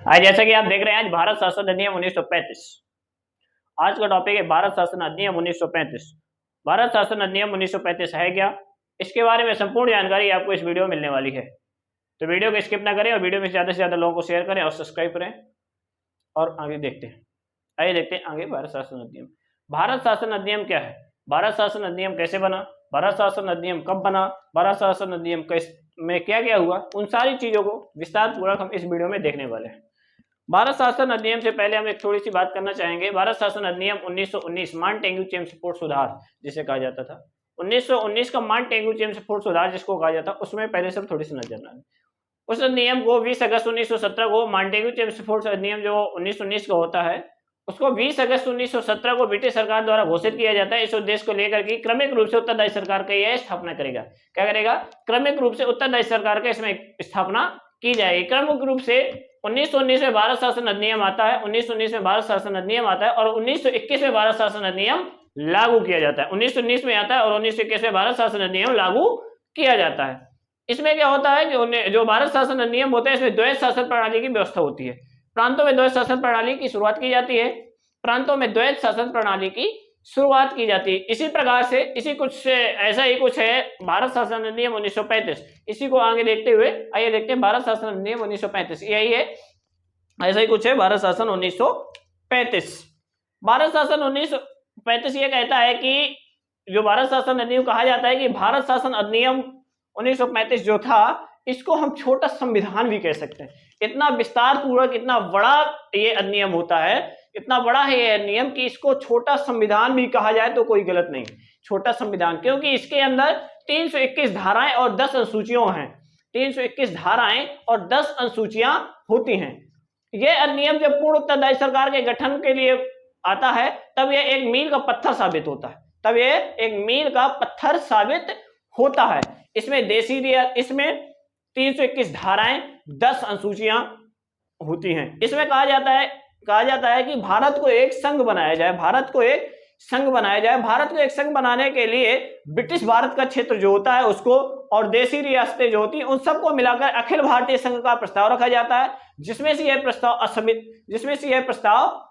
आज जैसा कि आप देख रहे हैं, आज भारत शासन अधिनियम 1935। आज का टॉपिक है भारत शासन अधिनियम 1935। भारत शासन अधिनियम 1935 है क्या, इसके बारे में संपूर्ण जानकारी आपको इस वीडियो में मिलने वाली है। तो वीडियो को स्किप ना करें और वीडियो में ज़्यादा से ज़्यादा लोगों को शेयर करें और सब्सक्राइब करें। और आगे देखते हैं, आइए देखते हैं आगे भारत शासन अधिनियम। भारत शासन अधिनियम क्या है, भारत शासन अधिनियम कैसे बना, भारत शासन अधिनियम कब बना, भारत शासन अधिनियम में क्या क्या हुआ, उन सारी चीज़ों को विस्तार पूर्वक हम इस वीडियो में देखने वाले हैं। भारत शासन अधिनियम से पहले हम एक थोड़ी सी बात करना चाहेंगे। भारत शासन अधिनियम 1919 मानटेंग्यू चेम्सफोर्ड सुधार जिसे कहा जाता था, 1919 का मानटेंग्यू चेम्सफोर्ड सुधार जिसको कहा जाता, उसमें पहले सब थोड़ी सी नजर डालें। उस अधिनियम को 20 अगस्त 1917 को मानटेंग्यू चेम्सफोर्ड अधिनियम जो 1919 का होता है, उसको 20 अगस्त 1917 को ब्रिटिश सरकार द्वारा घोषित किया जाता है। इस उद्देश्य को लेकर के क्रमिक रूप से उत्तरदायी सरकार का यह स्थापना करेगा। क्या करेगा? क्रमिक रूप से उत्तरदायी सरकार का इसमें स्थापना की जाएगी। क्रमिक रूप से 1919 में भारत शासन अधिनियम आता है, 1919 में भारत शासन अधिनियम आता है और 1921 में भारत शासन अधिनियम लागू किया जाता है। 1919 में आता है और 1921 में भारत शासन अधिनियम लागू किया जाता है। इसमें क्या होता है कि जो भारत शासन अधिनियम होता है, इसमें द्वैध शासन प्रणाली की व्यवस्था होती है। प्रांतों में द्वैध शासन प्रणाली की शुरुआत की जाती है, प्रांतों में द्वैध शासन प्रणाली की शुरुआत की जाती है। इसी प्रकार से ऐसा ही कुछ है भारत शासन अधिनियम 1935। इसी को आगे देखते हुए आइए देखते हैं भारत शासन अधिनियम 1935। यही है, ऐसा ही कुछ है भारत शासन 1935। भारत शासन 1935 ये कहता है कि जो भारत शासन अधिनियम कहा जाता है कि भारत शासन अधिनियम 1935 जो था, इसको हम छोटा संविधान भी कह सकते हैं। इतना विस्तार पूर्वक, इतना बड़ा ये अधिनियम होता है, इतना बड़ा है ये अधिनियम कि इसको छोटा संविधान भी कहा जाए तो कोई गलत नहीं। छोटा संविधान क्योंकि इसके अंदर 321 धाराएं और 10 अनुसूचियां हैं। 321 धाराएं और 10 अनुसूचियां होती हैं। यह अधिनियम जब पूर्ण उत्तरदायी सरकार के गठन के लिए आता है, तब यह एक मील का पत्थर साबित होता है। तब यह एक मील का पत्थर साबित होता है। इसमें 321 धाराएं, 10 अनुसूचियां होती हैं। इसमें कहा जाता है कि भारत को एक संघ बनाया जाए। भारत को एक संघ बनाने के लिए ब्रिटिश भारत का क्षेत्र जो होता है उसको और देशी रियासतें जो होती हैं उन सबको मिलाकर अखिल भारतीय संघ का प्रस्ताव रखा जाता है, जिसमें से यह प्रस्ताव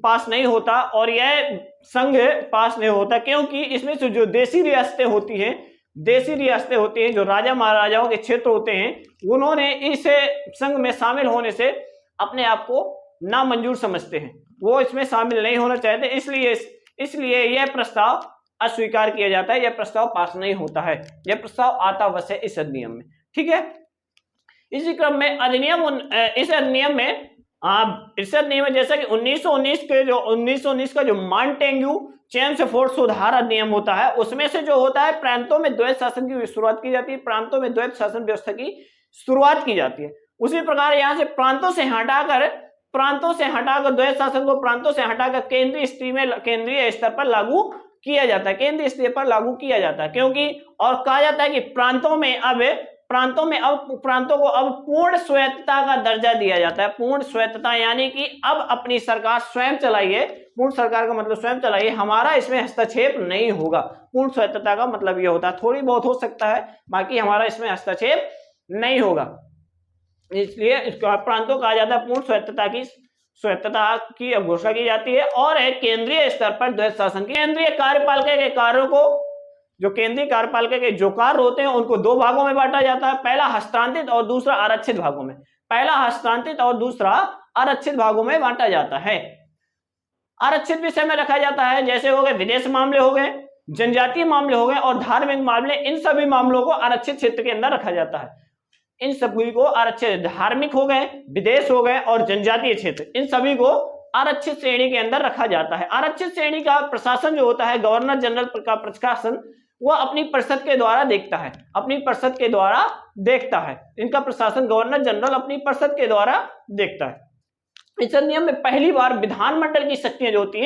पास नहीं होता और यह संघ पास नहीं होता, क्योंकि इसमें से जो देशी रियासतें होती हैं, जो राजा महाराजाओं के क्षेत्र होते हैं, उन्होंने इस संघ में शामिल होने से अपने आप को नामंजूर समझते हैं। वो इसमें शामिल नहीं होना चाहते, इसलिए यह प्रस्ताव अस्वीकार किया जाता है। यह प्रस्ताव पास नहीं होता है। यह प्रस्ताव आता वैसे इस अधिनियम में, ठीक है। इसी क्रम में इस अधिनियम में जैसा कि 1919 का जो मानटेंग्यू चेम्सफोर्ड सुधार अधिनियम होता है, उसमें से जो होता है प्रांतों में द्वैध शासन की शुरुआत की जाती है। प्रांतों में द्वैध शासन व्यवस्था की शुरुआत की जाती है। उसी प्रकार यहां से प्रांतों से हटाकर द्वैध शासन को प्रांतों से हटाकर केंद्रीय स्तर पर लागू किया जाता है। केंद्रीय स्तर पर लागू किया जाता है, क्योंकि और कहा जाता है कि प्रांतों को अब पूर्ण स्वायत्तता का दर्जा दिया जाता है। पूर्ण स्वायत्तता यानी कि अब अपनी सरकार स्वयं चलाइए। पूर्ण सरकार का मतलब स्वयं चलाइए, हमारा इसमें हस्तक्षेप नहीं होगा। पूर्ण स्वायत्तता का मतलब यह होता है, थोड़ी बहुत हो सकता है, बाकी हमारा इसमें हस्तक्षेप नहीं होगा। इसलिए इसको प्रांतों कहा जाता है। पूर्ण स्वायत्तता की घोषणा की जाती है। और एक केंद्रीय स्तर पर द्वैध शासन की केंद्रीय कार्यपालिका के कार्यों को, जो केंद्रीय कार्यपालिका के जो कार्य होते हैं उनको दो भागों में बांटा जाता है। पहला हस्तांतरित और दूसरा आरक्षित भागों में। बांटा जाता है। आरक्षित विषय में रखा जाता है, जैसे हो गए विदेश मामले हो गए, जनजातीय मामले हो गए और धार्मिक मामले। इन सभी मामलों को आरक्षित क्षेत्र के अंदर रखा जाता है। इन सभी को आरक्षित, धार्मिक हो गए, विदेश हो गए और जनजातीय क्षेत्र, इन सभी को आरक्षित श्रेणी के अंदर रखा जाता है। आरक्षित श्रेणी का प्रशासन जो होता है, गवर्नर जनरल का प्रशासन, वह अपनी परिषद के द्वारा देखता है। इनका प्रशासन गवर्नर जनरल अपनी परिषद के द्वारा देखता है। इस अधिनियम में पहली बार विधानमंडल की शक्तियां जो होती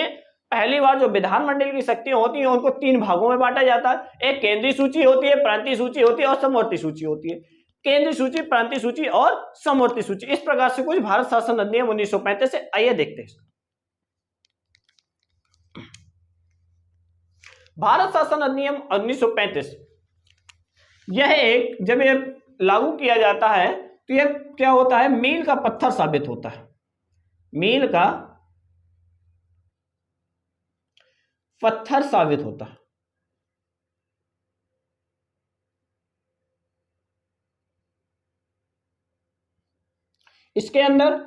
हैं, उनको 3 भागों में बांटा जाता है। एक केंद्रीय सूची होती है, प्रांतीय सूची होती है और समवर्ती सूची होती है। केंद्रीय सूची, प्रांतीय सूची और समवर्ती सूची, इस प्रकार से कुछ भारत शासन अधिनियम 1935 से। आइए देखते हैं भारत शासन अधिनियम 1935। जब यह लागू किया जाता है तो यह क्या होता है, मील का पत्थर साबित होता है, मील का पत्थर साबित होता है। इसके अंदर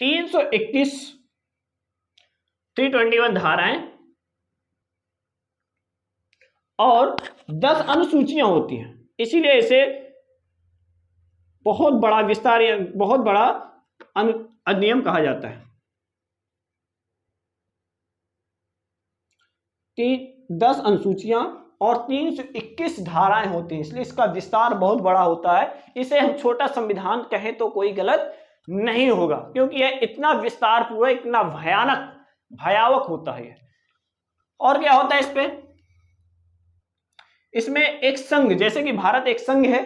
321 321 धाराएं और 10 अनुसूचियां होती हैं, इसीलिए इसे बहुत बड़ा विस्तार या बहुत बड़ा अधिनियम कहा जाता है। 10 अनुसूचियां और 321 धाराएं होती हैं, इसलिए इसका विस्तार बहुत बड़ा होता है। इसे हम छोटा संविधान कहें तो कोई गलत नहीं होगा, क्योंकि यह इतना विस्तार पूरा, इतना भयानक भयावह होता है। और क्या होता है इस पे, इसमें एक संघ, जैसे कि भारत एक संघ है,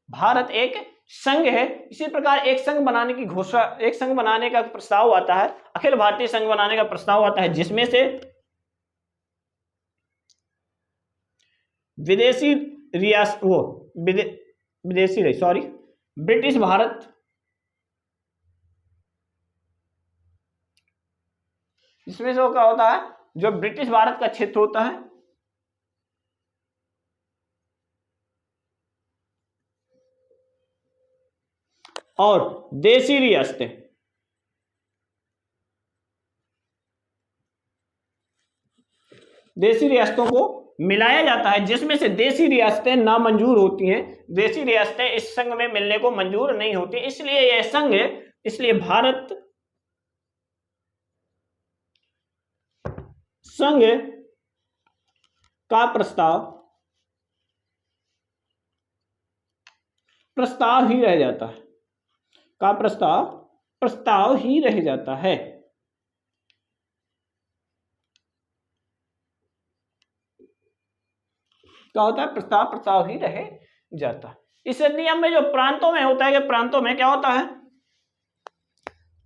भारत एक संघ है, इसी प्रकार एक संघ बनाने की घोषणा, एक संघ बनाने का प्रस्ताव आता है, अखिल भारतीय संघ बनाने का प्रस्ताव आता है, जिसमें से विदेशी रियासत विदेशी रही सॉरी ब्रिटिश भारत, इसमें से क्या होता है, जो ब्रिटिश भारत का क्षेत्र होता है और देशी रियासतें, देशी रियासतों को मिलाया जाता है, जिसमें से देशी रियासतें नामंजूर होती हैं, देशी रियासतें इस संघ में मिलने को मंजूर नहीं होती, इसलिए यह संघ है। इसलिए भारत संघ का प्रस्ताव ही रह जाता है, का प्रस्ताव ही रह जाता है। क्या होता है, प्रस्ताव ही रह जाता है। इस अधिनियम में जो प्रांतों में होता है, कि प्रांतों में क्या होता है,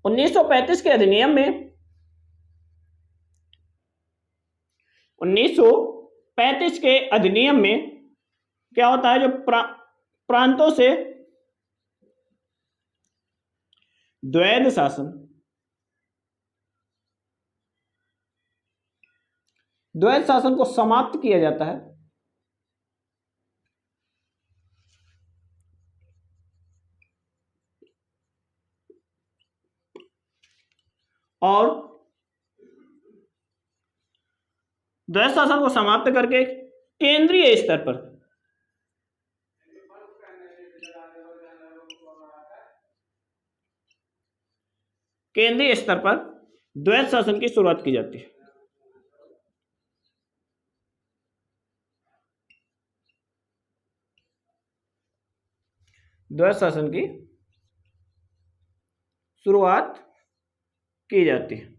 1935 के अधिनियम में, 1935 के अधिनियम में क्या होता है, जो प्रांतों से द्वैध शासन को समाप्त किया जाता है और द्वैध शासन को समाप्त करके केंद्रीय स्तर पर द्वैध शासन की शुरुआत की जाती है। द्वैध शासन की शुरुआत की जाती है।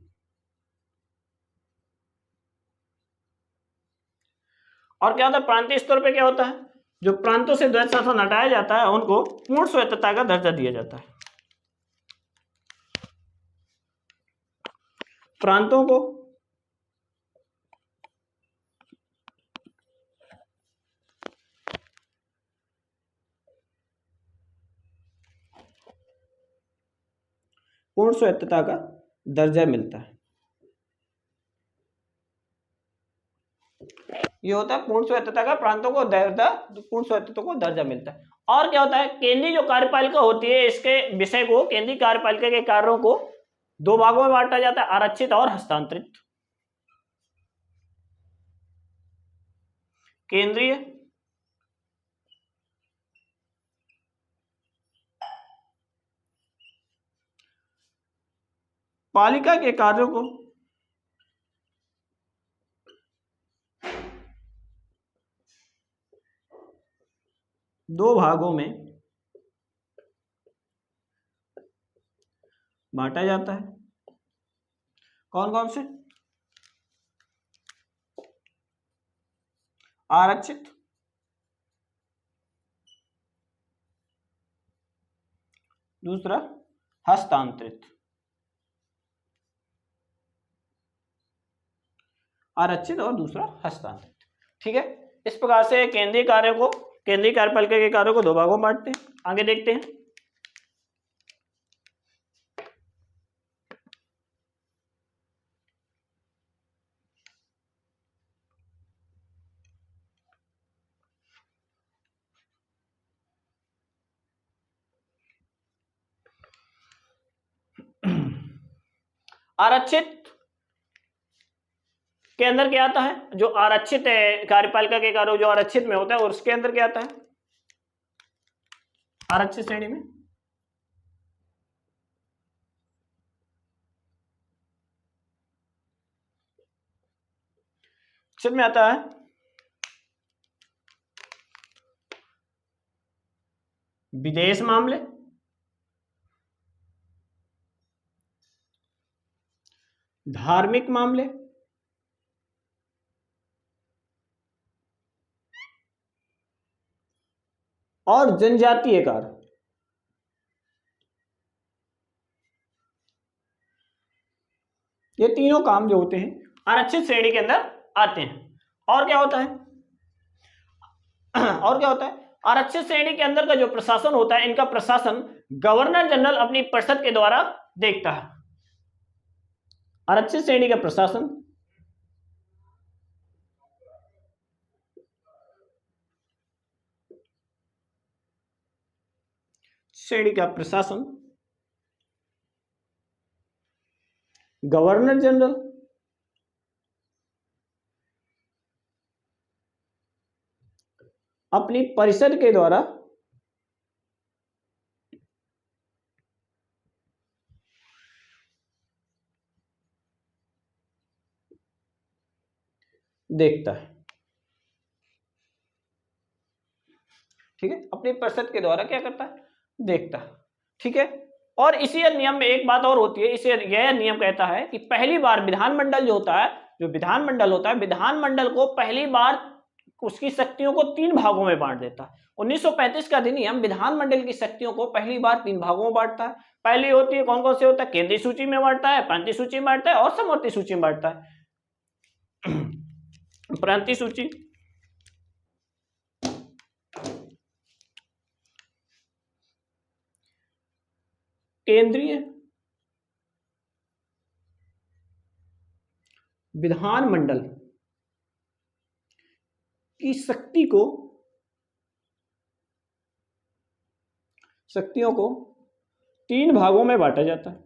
और क्या होता है, प्रांतीय स्तर पे क्या होता है, जो प्रांतों से द्वैध शासन हटाया जाता है उनको पूर्ण स्वायत्तता का दर्जा दिया जाता है। प्रांतों को पूर्ण स्वायत्तता का दर्जा मिलता है। ये होता है पूर्ण स्वायत्तता का, प्रांतों को पूर्ण स्वायत्तता को दर्जा मिलता है। और क्या होता है, केंद्रीय जो कार्यपालिका होती है, इसके विषय को, केंद्रीय कार्यपालिका के कार्यों को 2 भागों में बांटा जाता है, आरक्षित और हस्तांतरित। केंद्रीय पालिका के कार्यों को दो भागों में बांटा जाता है। कौन कौन से, आरक्षित, दूसरा हस्तांतरित। आरक्षित और दूसरा हस्तांतरित, ठीक है। इस प्रकार से केंद्रीय कार्यपालिका के कार्यों को 2 भागों में बांटते हैं। आगे देखते हैं। आरक्षित के अंदर क्या आता है, जो आरक्षित है कार्यपालिका के कार्य जो आरक्षित में होता है, और उसके अंदर क्या आता है, आरक्षित श्रेणी में में आता है विदेश मामले, धार्मिक मामले, और जनजातीय कार्य। ये तीनों काम जो होते हैं आरक्षित श्रेणी के अंदर आते हैं। और क्या होता है और क्या होता है, आरक्षित श्रेणी के अंदर का जो प्रशासन होता है, इनका प्रशासन गवर्नर जनरल अपनी परिषद के द्वारा देखता है। आरक्षित श्रेणी का प्रशासन गवर्नर जनरल अपनी परिषद के द्वारा देखता है। ठीक है, अपनी परिषद के द्वारा क्या करता है, देखता है। ठीक है, और इसी नियम में एक बात और होती है, इसे यह नियम कहता है कि पहली बार विधानमंडल जो होता है, विधानमंडल को पहली बार उसकी शक्तियों को 3 भागों में बांट देता है। 1935 का अधिनियम विधानमंडल की शक्तियों को पहली बार 3 भागों में बांटता है। पहली होती है कौन कौन से होता है, केंद्रीय सूची में बांटता है, प्रांतीय सूची में बांटता है, और समवर्ती सूची में बांटता है। प्रांतीय सूची, केंद्रीय विधानमंडल की शक्तियों को 3 भागों में बांटा जाता है।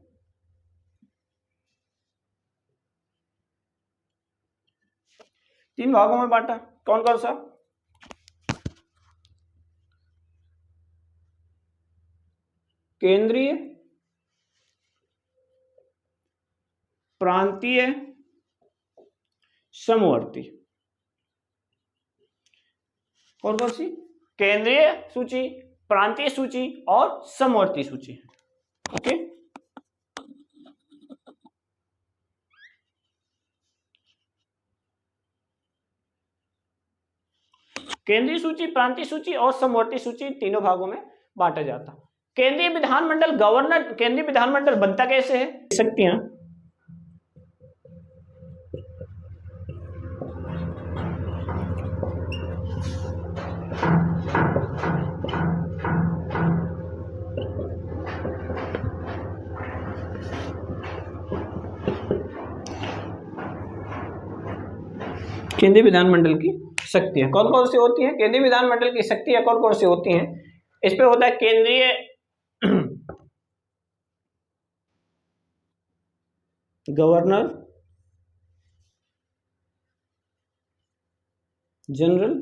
तीन भागों में बांटा, कौन कौन सा, केंद्रीय, प्रांतीय, समवर्ती। कौन कौन सी, केंद्रीय सूची, प्रांतीय सूची और समवर्ती सूची। ओके, केंद्रीय सूची, प्रांतीय सूची और समवर्ती सूची तीनों भागों में बांटा जाता। केंद्रीय विधानमंडल बनता कैसे है, शक्तियां केंद्रीय विधानमंडल की शक्तियां कौन कौन सी होती हैं, केंद्रीय विधानमंडल की शक्तियां कौन कौन सी होती हैं, इस पे होता है केंद्रीय गवर्नर जनरल,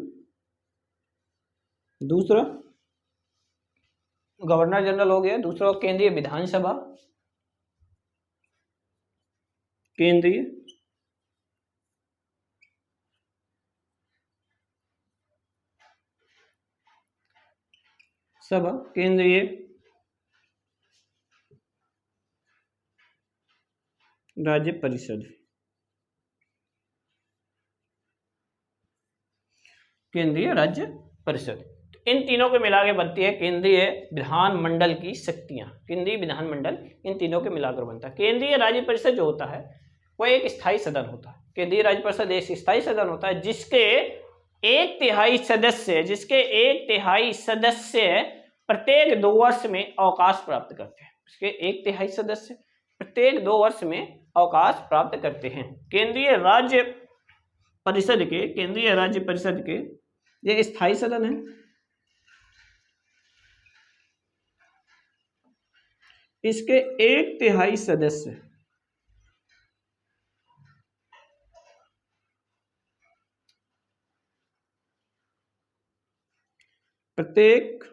दूसरा गवर्नर जनरल हो गया, दूसरा केंद्रीय विधानसभा, केंद्रीय सभा, केंद्रीय राज्य परिषद, केंद्रीय राज्य परिषद। इन तीनों के मिलाकर बनती है केंद्रीय विधानमंडल की शक्तियां। केंद्रीय विधानमंडल इन तीनों के मिलाकर बनता है। केंद्रीय राज्य परिषद जो होता है वो एक स्थायी सदन होता है। केंद्रीय राज्य परिषद एक स्थायी सदन होता है जिसके 1/3 सदस्य प्रत्येक 2 वर्ष में अवकाश प्राप्त करते हैं। इसके 1/3 सदस्य प्रत्येक 2 वर्ष में अवकाश प्राप्त करते हैं। केंद्रीय राज्य परिषद के ये स्थायी सदन है। इसके 1/3 सदस्य प्रत्येक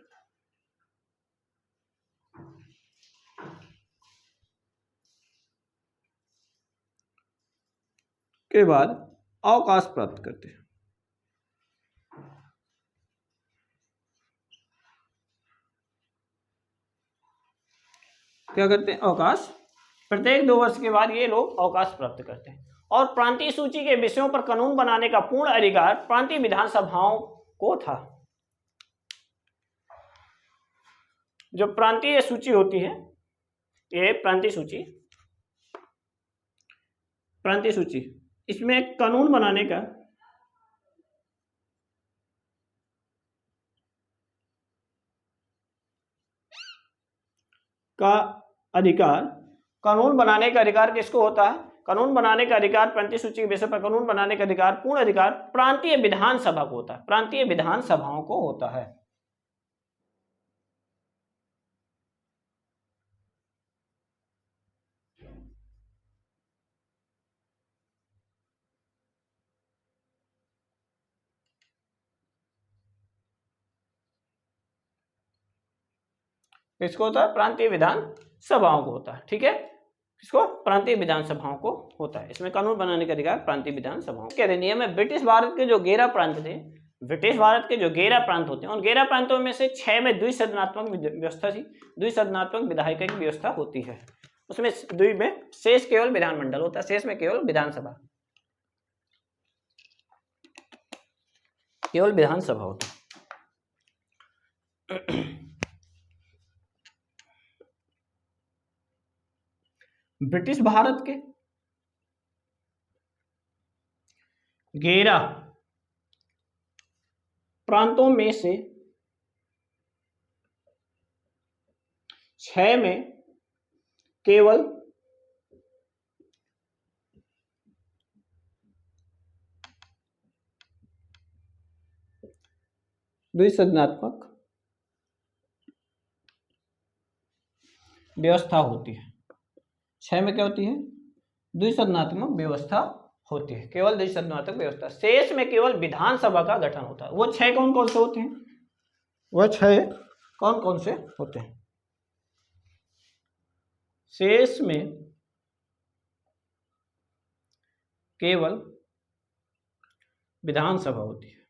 के बाद अवकाश प्राप्त करते हैं। क्या करते हैं? अवकाश। प्रत्येक 2 वर्ष के बाद ये लोग अवकाश प्राप्त करते हैं। और प्रांतीय सूची के विषयों पर कानून बनाने का पूर्ण अधिकार प्रांतीय विधानसभाओं को था। जो प्रांतीय सूची होती है, ये प्रांतीय सूची, इसमें कानून बनाने का अधिकार, कानून बनाने का अधिकार किसको होता है? कानून बनाने का अधिकार, प्रांतीय सूची के विषय पर कानून बनाने का अधिकार, पूर्ण अधिकार प्रांतीय विधानसभा को होता है, प्रांतीय विधानसभाओं को होता है। किसको होता है? प्रांतीय विधानसभाओं को होता है। ठीक है, किसको? प्रांतीय विधानसभाओं को होता है। इसमें कानून बनाने का अधिकार प्रांतीय विधानसभाओं के अधिनियम में ब्रिटिश भारत के जो 11 प्रांत थे, ब्रिटिश भारत के जो 11 प्रांत होते हैं, उन 11 प्रांतों में से 6 में द्विसदनात्मक व्यवस्था थी, द्विसदनात्मक विधायिका की व्यवस्था होती है। उसमें द्वि में शेष केवल विधानमंडल होता है, शेष में केवल विधानसभा, केवल विधानसभा होता है। ब्रिटिश भारत के 11 प्रांतों में से 6 में केवल द्विसदनात्मक व्यवस्था होती है। 6 में क्या होती है? द्विसदनात्मक व्यवस्था होती है, केवल द्विसदनात्मक व्यवस्था। शेष में केवल विधानसभा का गठन होता है। वो 6 कौन कौन से होते हैं? वह 6 कौन कौन से होते हैं? शेष में केवल विधानसभा होती है।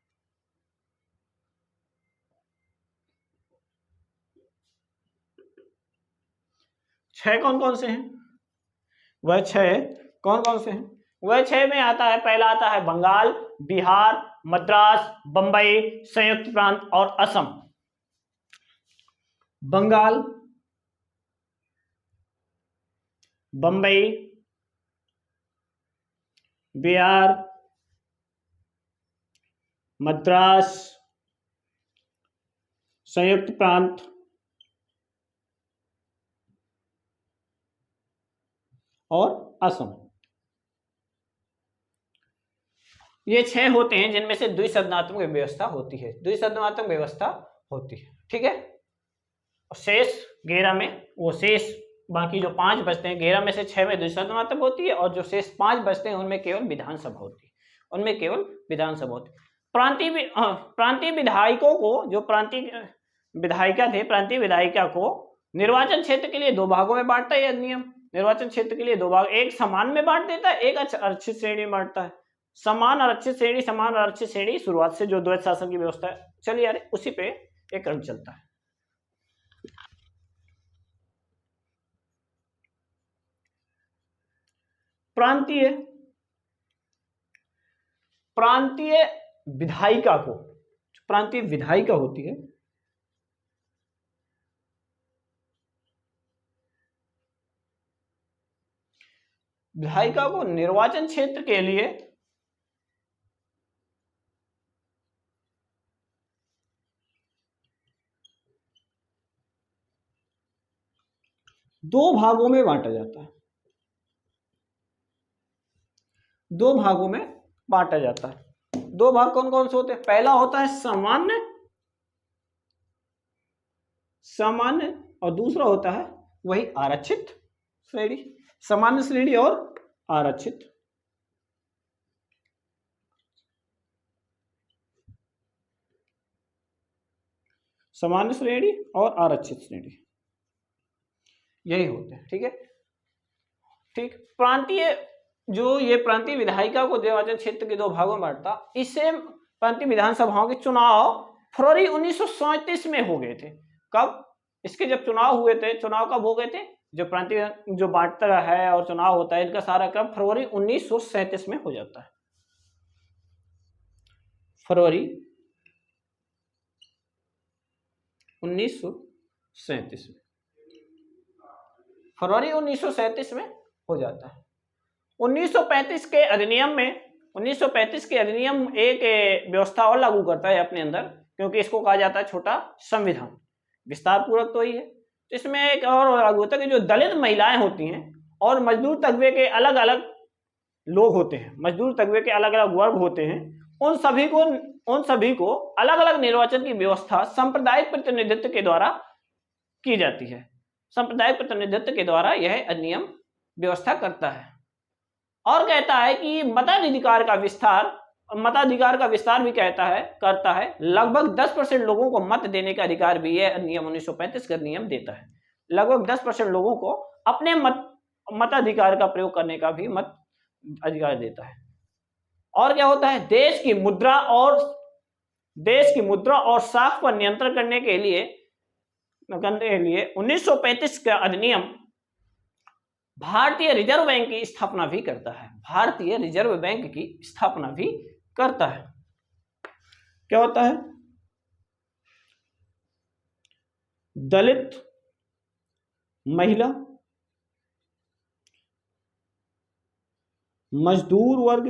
छह कौन कौन से हैं? वह 6 कौन कौन से हैं? वह 6 में आता है, पहला आता है बंगाल, बिहार, मद्रास, बंबई, संयुक्त प्रांत और असम। बंगाल, बंबई, बिहार, मद्रास, संयुक्त प्रांत और असम। ये 6 होते हैं जिनमें से द्विसदनात्मक व्यवस्था होती है, द्विसदनात्मक व्यवस्था होती है। ठीक है, और शेष 11 में, वो शेष बाकी जो 5 बचते हैं, 11 में से 6 में द्विसदनात्मक होती है, और जो शेष 5 बचते हैं उनमें केवल विधानसभा होती है, उनमें केवल विधानसभा होती है। प्रांतीय विधायकों को, जो प्रांतीय विधायिका थे, प्रांतीय विधायिका को निर्वाचन क्षेत्र के लिए 2 भागों में बांटता है यह नियम। निर्वाचन क्षेत्र के लिए 2 भाग, एक समान में बांट देता है, एक आरक्षित श्रेणी में बांटता है। समान आरक्षित श्रेणी, समान आरक्षित श्रेणी शुरुआत से जो द्वैध शासन की व्यवस्था है चलिए यार, उसी पे एक क्रम चलता है। प्रांतीय विधायिका को, प्रांतीय विधायिका होती है, विधायिका को निर्वाचन क्षेत्र के लिए 2 भागों में बांटा जाता है, 2 भागों में बांटा जाता है। 2 भाग कौन कौन से होते हैं? पहला होता है सामान्य, सामान्य, और दूसरा होता है वही आरक्षित श्रेणी, सामान्य श्रेणी और आरक्षित। सामान्य श्रेणी और आरक्षित श्रेणी, यही होते हैं। ठीक है, ठीक। प्रांतीय, जो ये प्रांतीय विधायिका को निर्वाचन क्षेत्र के 2 भागों में बांटता, इससे प्रांतीय विधानसभाओं के चुनाव फरवरी 1937 में हो गए थे। कब? इसके जब चुनाव हुए थे, चुनाव कब हो गए थे? जो प्रांतीय जो बांटता है और चुनाव होता है, इनका सारा क्रम फरवरी 1937 में हो जाता है। फरवरी 1937 में, फरवरी 1937 में हो जाता है। 1935 के अधिनियम में, 1935 के अधिनियम एक व्यवस्था और लागू करता है अपने अंदर, क्योंकि इसको कहा जाता है छोटा संविधान, विस्तार पूर्वक तो ही है। तो इसमें एक और लागू होता है कि जो दलित महिलाएं होती हैं और मजदूर तबके के अलग अलग लोग होते हैं, मजदूर तबके के अलग अलग वर्ग होते हैं, उन सभी को अलग अलग निर्वाचन की व्यवस्था सांप्रदायिक प्रतिनिधित्व के द्वारा की जाती है। सांप्रदायिक प्रतिनिधित्व के द्वारा यह अधिनियम व्यवस्था करता है और कहता है कि मताधिकार का विस्तार भी करता है। लगभग 10% लोगों को मत देने का अधिकार भी यह अधिनियम 1935 का नियम देता है। लगभग 10% लोगों को अपने मताधिकार का प्रयोग करने का भी मत अधिकार देता है। और क्या होता है? देश की मुद्रा और साख पर नियंत्रण करने के लिए 1935 का अधिनियम भारतीय रिजर्व बैंक की स्थापना भी करता है। भारतीय रिजर्व बैंक की स्थापना भी करता है। क्या होता है? दलित महिला, मजदूर वर्ग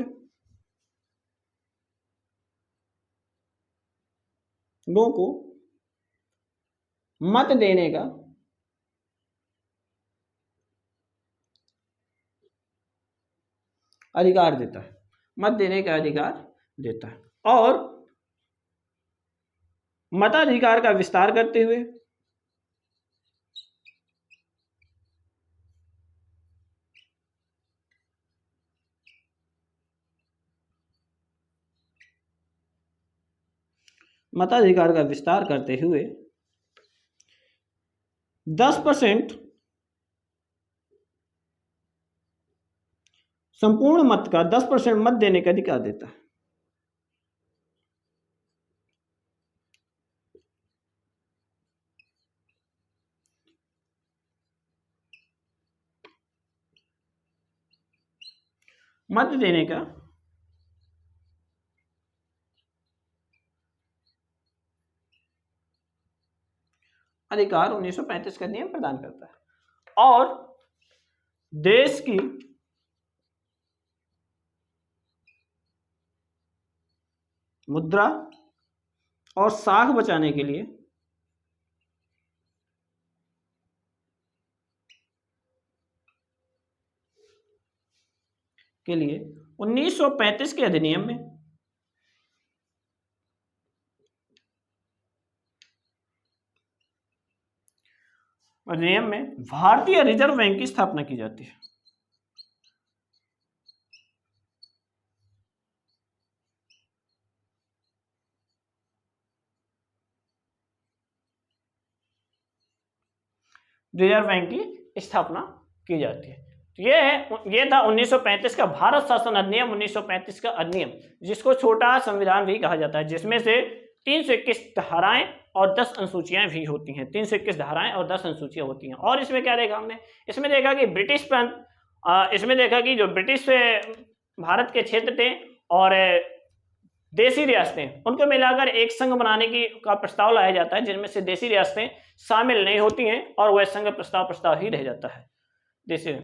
लोगों को मत देने का अधिकार देता है, मत देने का अधिकार देता है। और मताधिकार का विस्तार करते हुए मताधिकार का विस्तार करते हुए 10% संपूर्ण मत का 10% मत देने का अधिकार देता है। मत देने का अधिकार 1935 का नियम प्रदान करता है। और देश की मुद्रा और साख बचाने के लिए के लिए 1935 के अधिनियम में भारतीय रिजर्व बैंक की स्थापना की जाती है। रिजर्व बैंक की स्थापना की जाती है। तो ये था 1935 का भारत शासन अधिनियम, 1935 का अधिनियम, जिसको छोटा संविधान भी कहा जाता है, जिसमें से 321 धाराएं और 10 अनुसूचियां भी होती हैं। 321 धाराएं और 10 अनुसूचियां होती हैं। और इसमें क्या देखा हमने? इसमें देखा कि जो ब्रिटिश भारत के क्षेत्र थे और देसी रियासतें, उनको मिलाकर एक संघ बनाने का प्रस्ताव लाया जाता है, जिनमें से देसी रियासतें शामिल नहीं होती हैं और वह संघ प्रस्ताव ही रह जाता है। देसी